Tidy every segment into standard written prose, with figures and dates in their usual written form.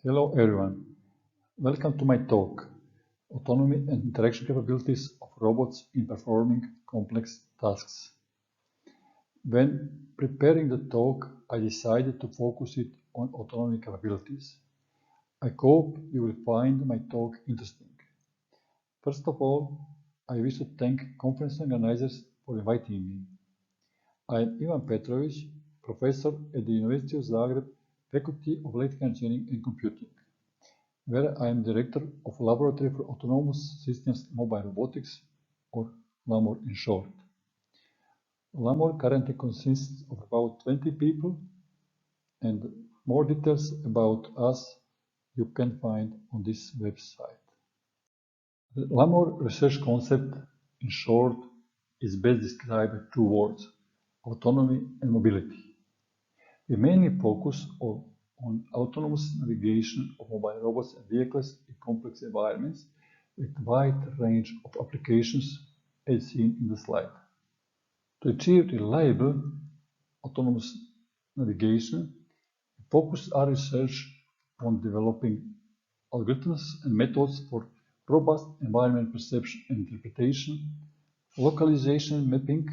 Hello everyone, welcome to my talk, Autonomy and Interaction Capabilities of Robots in Performing Complex Tasks. When preparing the talk, I decided to focus it on autonomy capabilities. I hope you will find my talk interesting. First of all, I wish to thank conference organizers for inviting me. I am Ivan Petrović, professor at the University of Zagreb, Faculty of Electrical Engineering and Computing, where I am Director of Laboratory for Autonomous Systems Mobile Robotics, or LAMOR in short. LAMOR currently consists of about 20 people, and more details about us you can find on this website. The LAMOR research concept, in short, is best described in two words: autonomy and mobility. We mainly focus on autonomous navigation of mobile robots and vehicles in complex environments with a wide range of applications as seen in the slide. To achieve reliable autonomous navigation, we focus our research on developing algorithms and methods for robust environment perception and interpretation, localization mapping,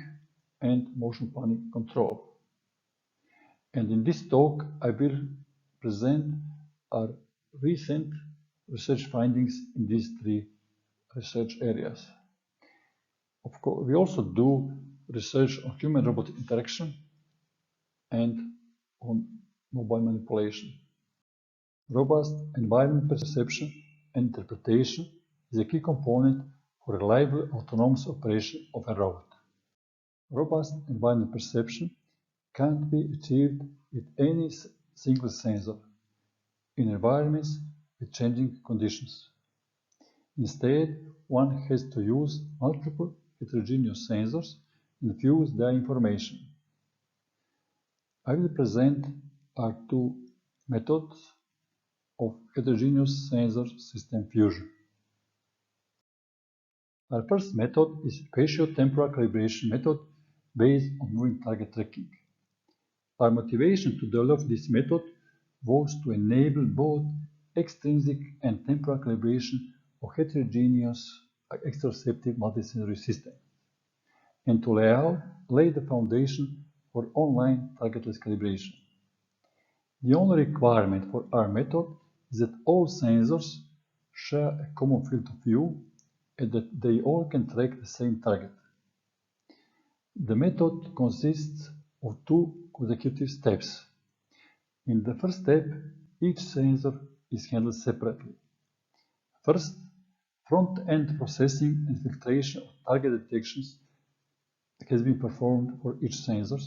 and motion planning control. And in this talk, I will present our recent research findings in these three research areas. Of course, we also do research on human-robot interaction and on mobile manipulation. Robust environment perception and interpretation is a key component for reliable autonomous operation of a robot. Robust environment perception can't be achieved with any single sensor in environments with changing conditions. Instead, one has to use multiple heterogeneous sensors and fuse their information. I will present our two methods of heterogeneous sensor system fusion. Our first method is spatio-temporal calibration method based on moving target tracking. Our motivation to develop this method was to enable both extrinsic and temporal calibration of heterogeneous exteroceptive multisensory systems, and to lay the foundation for online targetless calibration. The only requirement for our method is that all sensors share a common field of view and that they all can track the same target. The method consists of two consecutive steps. In the first step, each sensor is handled separately. First, front-end processing and filtration of target detections has been performed for each sensor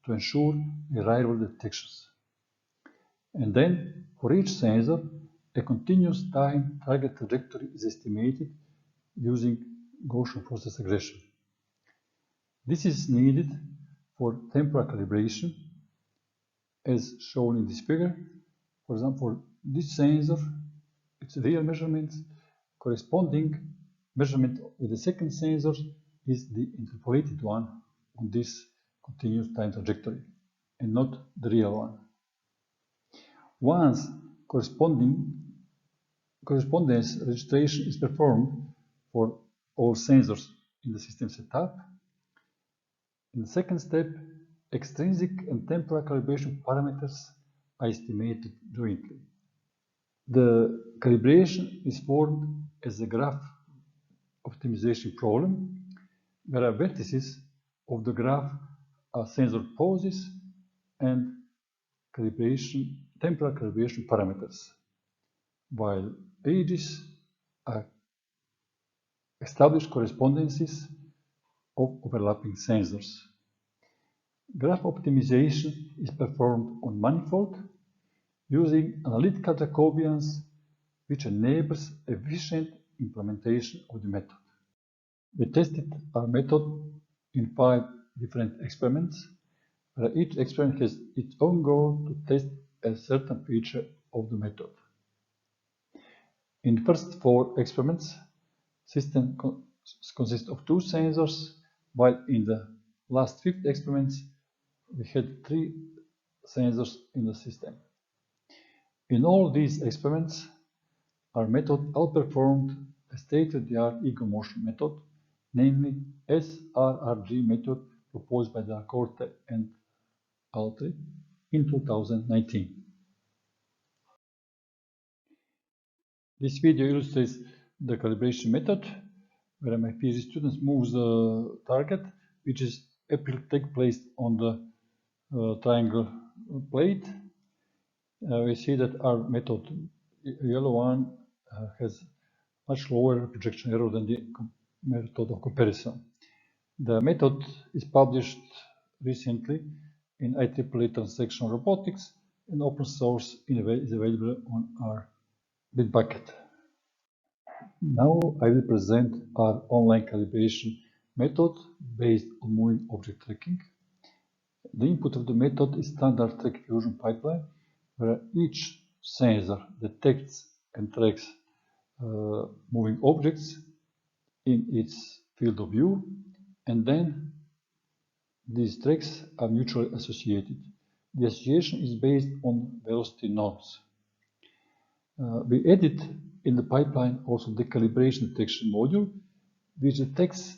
to ensure reliable detections. And then, for each sensor, a continuous time target trajectory is estimated using Gaussian process regression. This is needed for temporal calibration, as shown in this figure. For example, for this sensor, its real measurements, corresponding measurement with the second sensor is the interpolated one on this continuous time trajectory, and not the real one. Once correspondence registration is performed for all sensors in the system setup, in the second step, extrinsic and temporal calibration parameters are estimated jointly. The calibration is formed as a graph optimization problem, where vertices of the graph are sensor poses and temporal calibration parameters, while edges are established correspondences of overlapping sensors. Graph optimization is performed on manifold using analytical Jacobians, which enables efficient implementation of the method. We tested our method in 5 different experiments, where each experiment has its own goal to test a certain feature of the method. In the first 4 experiments, system consists of 2 sensors, while in the last 5 experiments, we had 3 sensors in the system. In all these experiments, our method outperformed a state-of-the-art ego motion method, namely SRRG method proposed by Corte and Altri in 2019. This video illustrates the calibration method, where my PhD students moves the target, which is take placed on the triangle plate. We see that our method, yellow one, has much lower projection error than the method of comparison. The method is published recently in IEEE Transaction Robotics, and open source is available on our Bitbucket. Now I will present our online calibration method based on moving object tracking. The input of the method is standard track fusion pipeline, where each sensor detects and tracks moving objects in its field of view, and then these tracks are mutually associated. The association is based on velocity norms. We added in the pipeline also the calibration detection module, which detects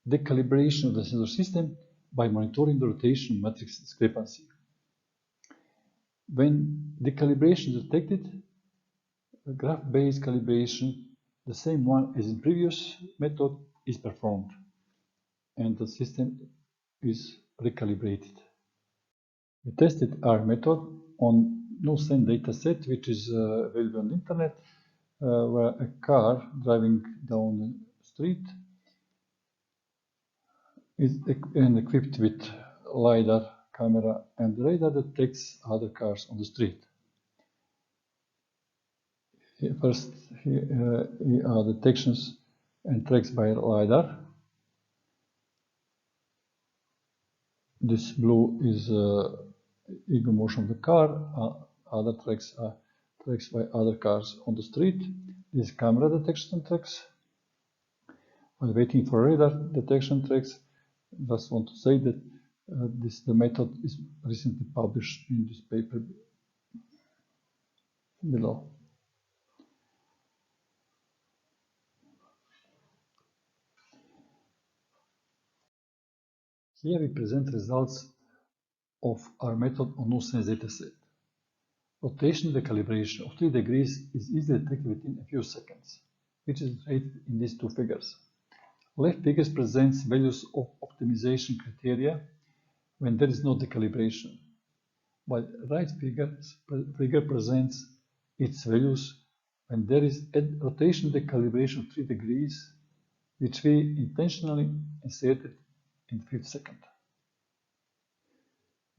the calibration of the sensor system by monitoring the rotation matrix discrepancy. When the calibration is detected, a graph-based calibration, the same one as in previous method, is performed, and the system is recalibrated. We tested our method on no-send dataset, which is available on the internet, where a car driving down the street is equipped with LiDAR camera, and the radar detects other cars on the street. First, here are detections and tracks by LiDAR. This blue is ego motion of the car. Other tracks are tracks by other cars on the street. This is camera detection tracks. While waiting for radar detection tracks, just want to say that the method is recently published in this paper below. Here we present results of our method on no-sense dataset. Rotation decalibration of 3 degrees is easily detected within a few seconds, which is illustrated in these two figures. Left figure presents values of optimization criteria when there is no decalibration, while right figure presents its values when there is a rotation decalibration of 3 degrees, which we intentionally inserted in the 5th second.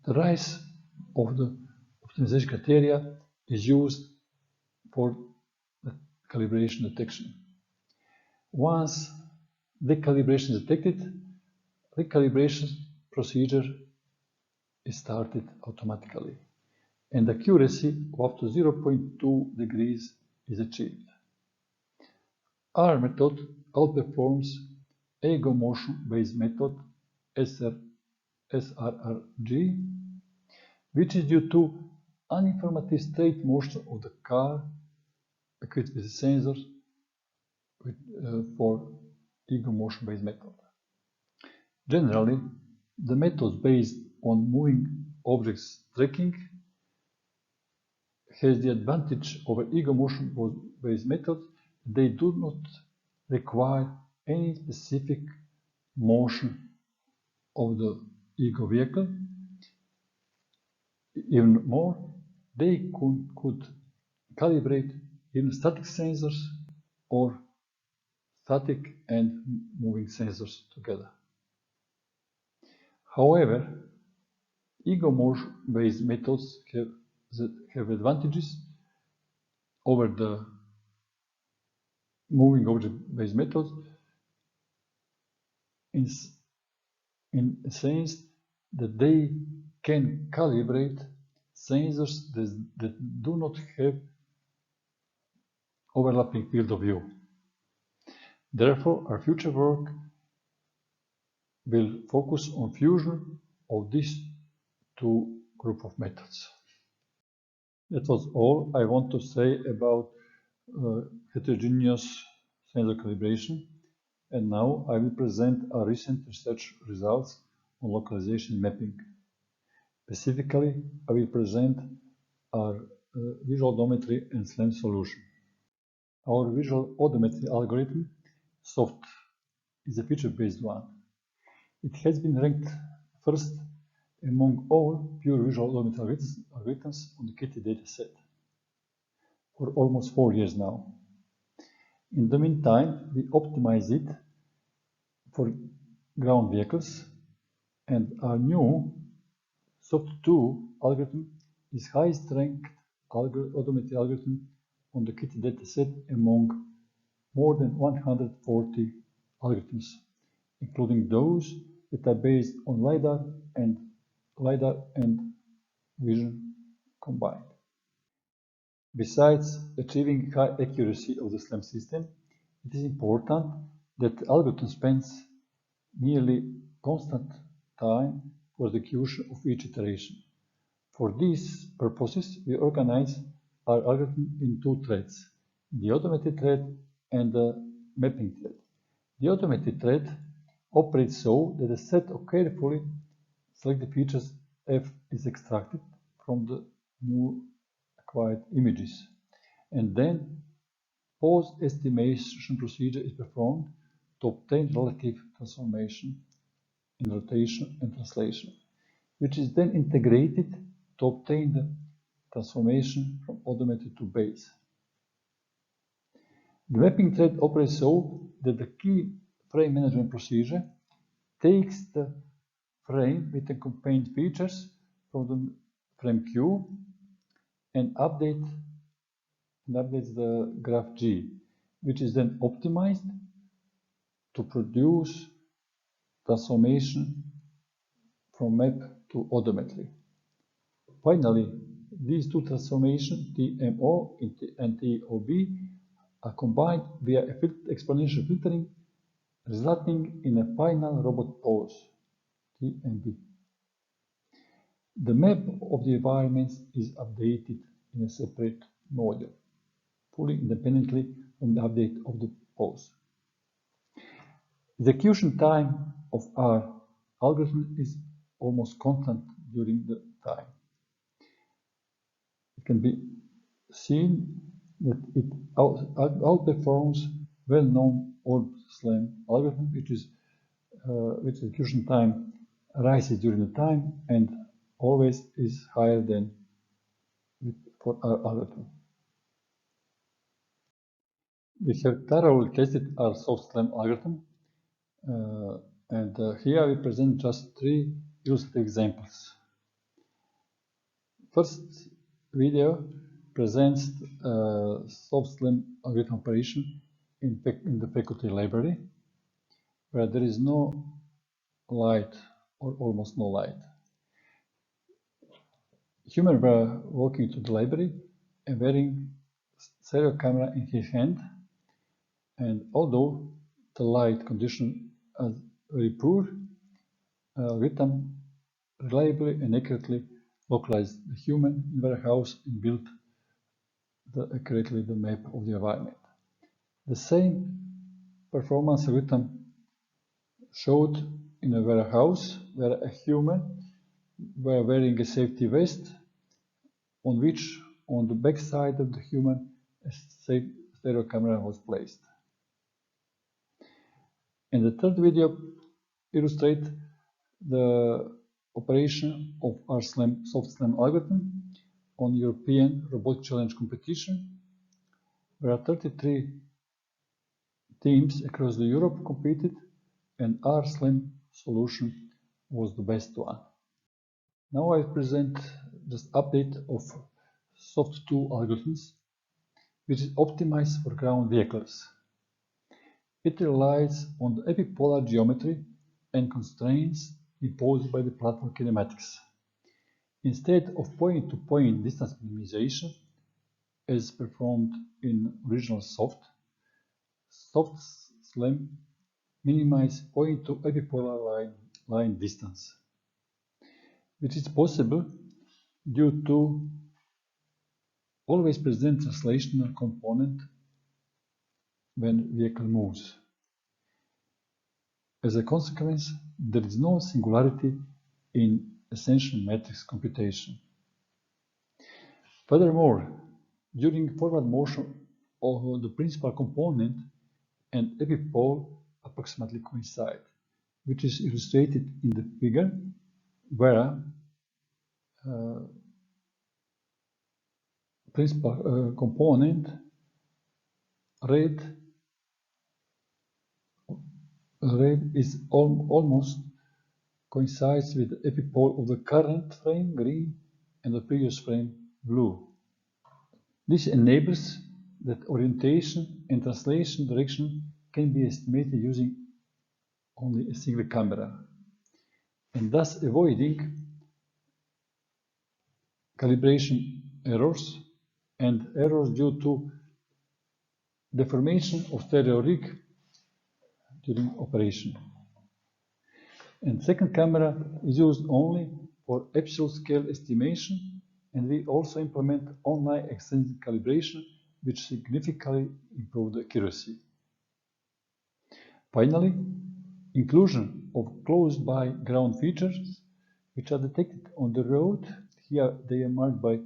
The rise of the optimization criteria is used for the calibration detection. Once decalibration is detected, recalibration procedure is started automatically, and accuracy of up to 0.2 degrees is achieved. Our method outperforms ego motion-based method SRRG, which is due to uninformative straight motion of the car equipped with sensors for ego motion-based method. Generally, the methods based on moving objects tracking has the advantage over ego motion-based methods. They do not require any specific motion of the ego vehicle. Even more, they could calibrate even static sensors or static and moving sensors together. However, ego motion-based methods have advantages over the moving object-based methods in a sense that they can calibrate sensors that do not have overlapping field of view. Therefore, our future work will focus on fusion of these two groups of methods. That was all I want to say about heterogeneous sensor calibration. And now I will present our recent research results on localization mapping. Specifically, I will present our visual odometry and SLAM solution. Our visual odometry algorithm, SOFT, is a feature-based one. It has been ranked first among all pure visual odometry algorithms on the Kitty dataset for almost 4 years now. In the meantime, we optimize it for ground vehicles, and our new SOFT2 algorithm is highest ranked odometry algorithm on the Kitty dataset among more than 140 algorithms, including those that are based on LiDAR and vision combined. Besides achieving high accuracy of the SLAM system, it is important that the algorithm spends nearly constant time for the execution of each iteration. For these purposes, we organize our algorithm in two threads, the odometry thread and the mapping thread. The odometry thread operates so that a set of carefully selected features F is extracted from the new acquired images, and then post-estimation procedure is performed to obtain relative transformation in rotation and translation, which is then integrated to obtain the transformation from odometry to base. The mapping thread operates so that the key frame management procedure takes the frame with the contained features from the frame Q and updates the graph G, which is then optimized to produce transformation from map to odometry. Finally, these two transformations, TMO and TOB, are combined via exponential filtering, resulting in a final robot pose, TMB. The map of the environments is updated in a separate module, fully independently from the update of the pose. The execution time of our algorithm is almost constant during the time. It can be seen that it outperforms well-known SLAM algorithm, which execution time rises during the time and always is higher than for our algorithm. We have thoroughly tested our soft SLAM algorithm, and here we present just 3 illustrative examples. First video presents soft SLAM algorithm operation in the faculty library, where there is no light or almost no light. Humans were walking to the library and wearing stereo camera in his hand, and although the light condition are very poor, algorithm reliably and accurately localized the human in warehouse and built accurately the map of the environment. The same performance algorithm showed in a warehouse where a human were wearing a safety vest, on which on the back side of the human a stereo camera was placed. And the third video illustrates the operation of our soft SLAM algorithm on European Robotic Challenge competition, where 33 teams across Europe competed, and our SLAM solution was the best one. Now I present just update of SOFT2 algorithms, which is optimized for ground vehicles. It relies on the epipolar geometry and constraints imposed by the platform kinematics. Instead of point-to-point distance minimization, as performed in original soft SLAM minimize point-to-epipolar line distance, which is possible due to always present translational component when vehicle moves. As a consequence, there is no singularity in essential matrix computation. Furthermore, during forward motion of the principal component and epipole approximately coincide, which is illustrated in the figure, where principal component red is almost coincides with the epipole of the current frame, green, and the previous frame, blue. This enables that orientation and translation direction can be estimated using only a single camera, and thus avoiding calibration errors and errors due to deformation of stereo rig during operation. And second camera is used only for absolute scale estimation, and we also implement online extended calibration, which significantly improve the accuracy. Finally, inclusion of close-by ground features, which are detected on the road. Here they are marked by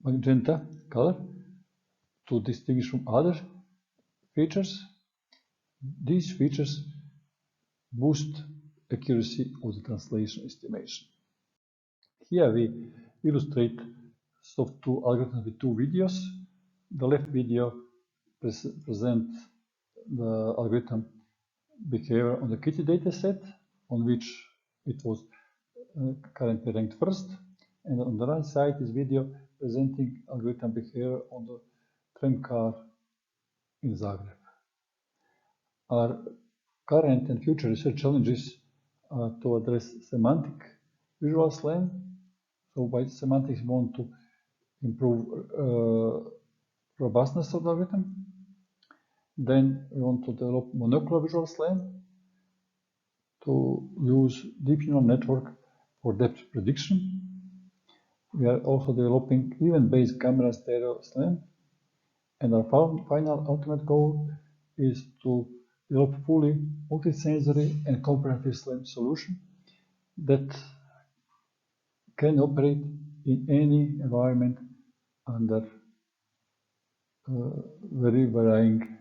magenta color to distinguish from other features. These features boost accuracy of the translation estimation. Here we illustrate SOF2 algorithm with two videos. The left video presents the algorithm behavior on the Kitty dataset, on which it was currently ranked first, and on the right side is video presenting algorithm behavior on the tram car in Zagreb. Our current and future research challenges are to address semantic visual slang. So by semantics, we want to improve robustness of the algorithm. Then we want to develop monocular visual slang to use deep neural network for depth prediction. We are also developing event-based camera stereo slang. And our final ultimate goal is to develop fully multisensory and comparative SLAM solution that can operate in any environment under very varying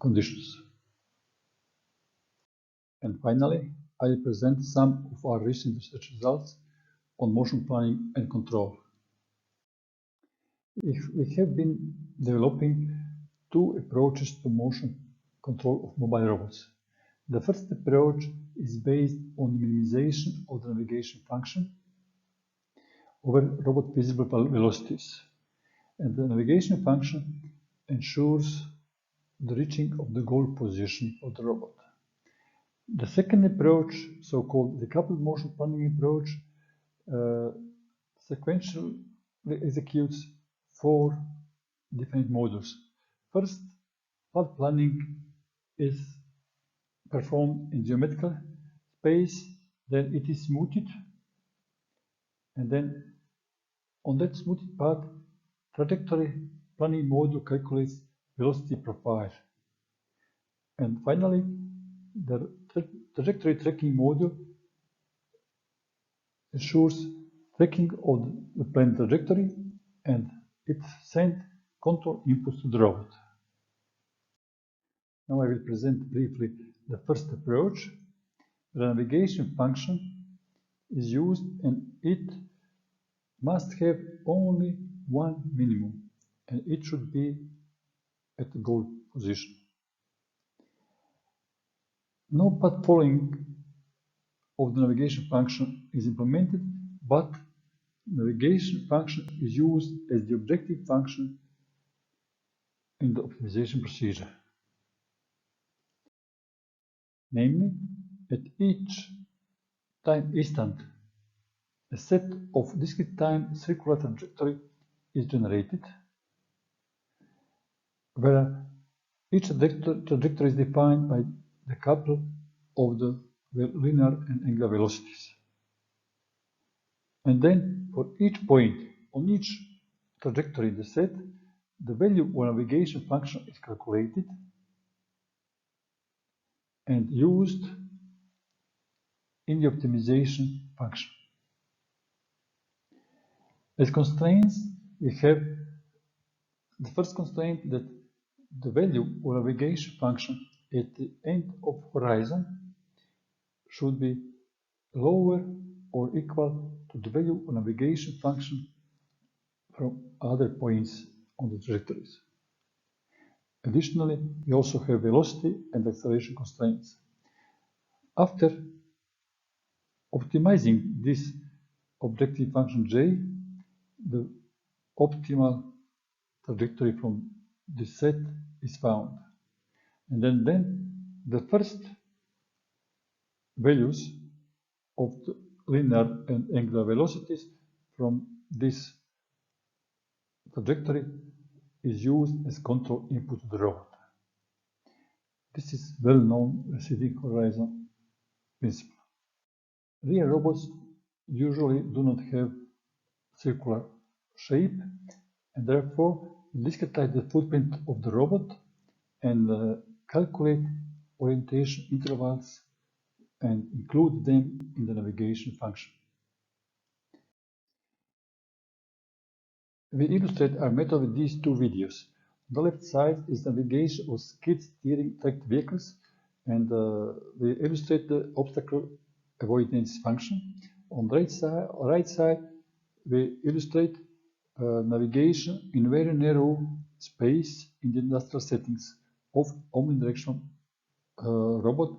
conditions. And finally, I will present some of our recent research results on motion planning and control. We have been developing two approaches to motion control of mobile robots. The first approach is based on minimization of the navigation function over robot visible velocities. And the navigation function ensures the reaching of the goal position of the robot. The second approach, so-called decoupled motion planning approach, sequentially executes 4 different modules. First, path planning is performed in geometrical space, then it is smoothed, and then on that smoothed path, trajectory planning module calculates velocity profile. And finally, the trajectory tracking module ensures tracking of the plane trajectory, and it sends control inputs to the robot. Now I will present briefly the first approach. The navigation function is used, and it must have only one minimum, and it should be at the goal position. No path following of the navigation function is implemented, but navigation function is used as the objective function in the optimization procedure. Namely, at each time instant, a set of discrete time circular trajectory is generated, where each trajectory is defined by the couple of the linear and angular velocities. And then for each point on each trajectory in the set, the value or navigation function is calculated and used in the optimization function. As constraints, we have the first constraint that the value or navigation function at the end of horizon should be lower or equal to the value or navigation function from other points on the trajectories. Additionally, we also have velocity and acceleration constraints. After optimizing this objective function j, the optimal trajectory from this set is found. And then the first values of the linear and angular velocities from this trajectory is used as control input to the robot. This is well-known receding horizon principle. Real robots usually do not have circular shape, and therefore discretize the footprint of the robot and calculate orientation intervals and include them in the navigation function. We illustrate our method with these two videos. On the left side is navigation of skid steering tracked vehicles, and we illustrate the obstacle avoidance function. On the right side, we illustrate navigation in very narrow space in the industrial settings of omnidirectional robot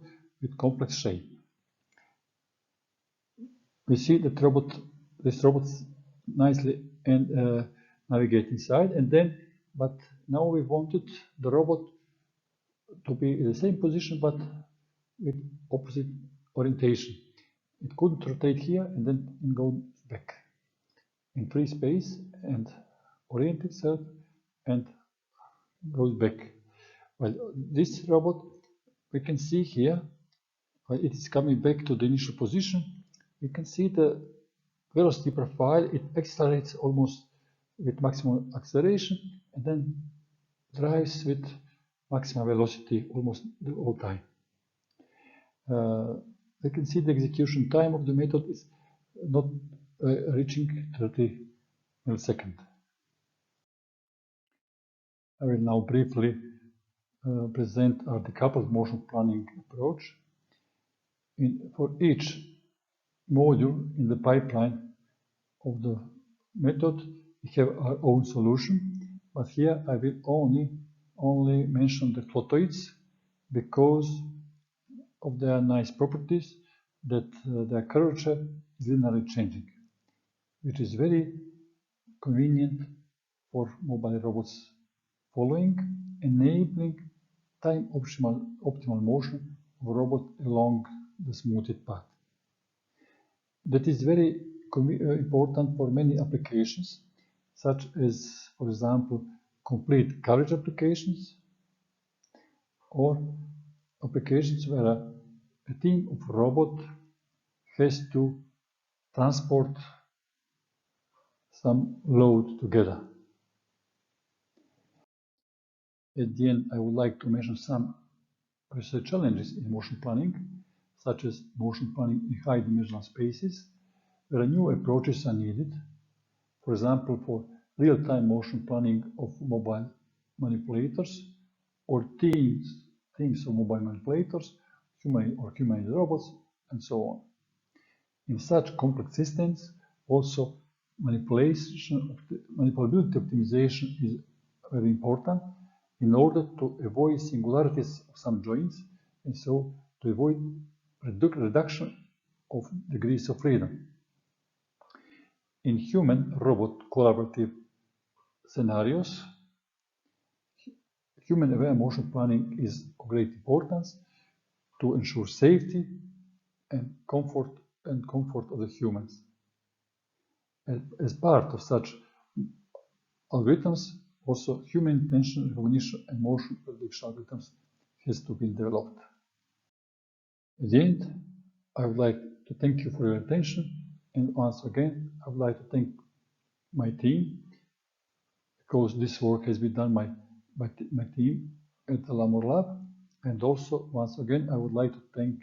with complex shape. We see that this robot nicely and navigate inside, but now we wanted the robot to be in the same position but with opposite orientation. It couldn't rotate here and then go back in free space and orient itself and goes back. Well, this robot, we can see here, while it is coming back to the initial position, we can see the velocity profile. It accelerates almost with maximum acceleration and then drives with maximum velocity almost the whole time. We can see the execution time of the method is not reaching 30 milliseconds. I will now briefly present our decoupled motion planning approach. For each module in the pipeline of the method, we have our own solution, but here I will only mention the flotoids because of their nice properties, that their curvature is linearly changing, which is very convenient for mobile robots following, enabling time optimal motion of a robot along the smoothed path. That is very important for many applications, such as, for example, complete coverage applications or applications where a team of robots has to transport some load together. At the end, I would like to mention some research challenges in motion planning, such as motion planning in high-dimensional spaces, where new approaches are needed. For example, for real-time motion planning of mobile manipulators, or teams of mobile manipulators, humanoid robots, and so on. In such complex systems, also manipulability optimization is very important in order to avoid singularities of some joints, and so to avoid reduction of degrees of freedom. In human-robot collaborative scenarios, human-aware motion planning is of great importance to ensure safety and comfort of the humans. As part of such algorithms, also human intention recognition and motion prediction algorithms has to be developed. At the end, I would like to thank you for your attention And once again, I would like to thank my team, because this work has been done by my team at the Lamor Lab. And also, once again, I would like to thank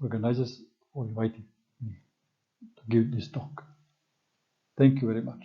organizers for inviting me to give this talk. Thank you very much.